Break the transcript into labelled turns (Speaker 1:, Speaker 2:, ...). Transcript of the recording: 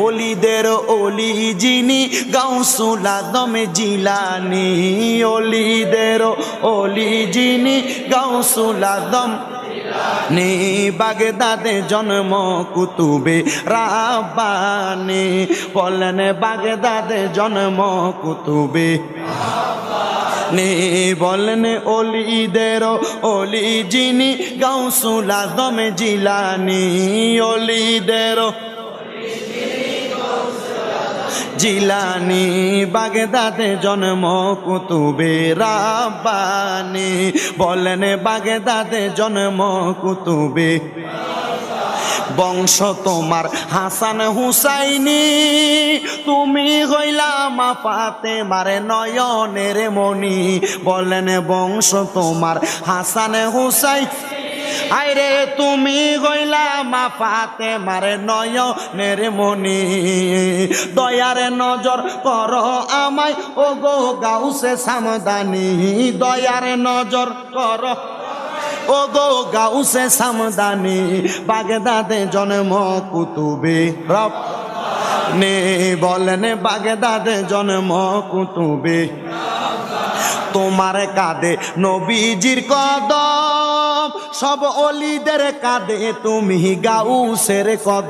Speaker 1: ওলিদের ওলি যিনি গাউসুল আজম জিলানী, ওলিদের ওলি যিনি গাউসুল আজম নি, বাগদাদে জন্ম কুতুবে রাব্বানী। বলেন বাগদাদে জন্ম কুতুবে নি, বলেন ওলিদের ওলি যিনি গাউসুল আজম জিলানী, ওলিদের জিলানী, বাগদাদে জন্ম কুতুবে রাব্বানী। বলেন বাগদাদে জন্ম কুতুবে, বংশ তোমার হাসান হুসাইনি, তুমি হইলা মা ফাতেমার নয়নের মণি। বলেন বংশ তোমার হাসান হুসাইন, আইরে তুমি গইলা মা ফাতেমার নয়নের মণি। দয়ার নজর করো আমায় ও গো গাউসে সামদানি, দয়ার নজর করো ও গো গাউসে সামদানি। বাগদাদে জন্ম কুতুবে রাব্বানী, বলেন বাগদাদে জন্ম কুতুবে। তোমার কাঁধে নবীজির কদম, সব ওলিদের কাঁধে তুমি গাউসের কদম।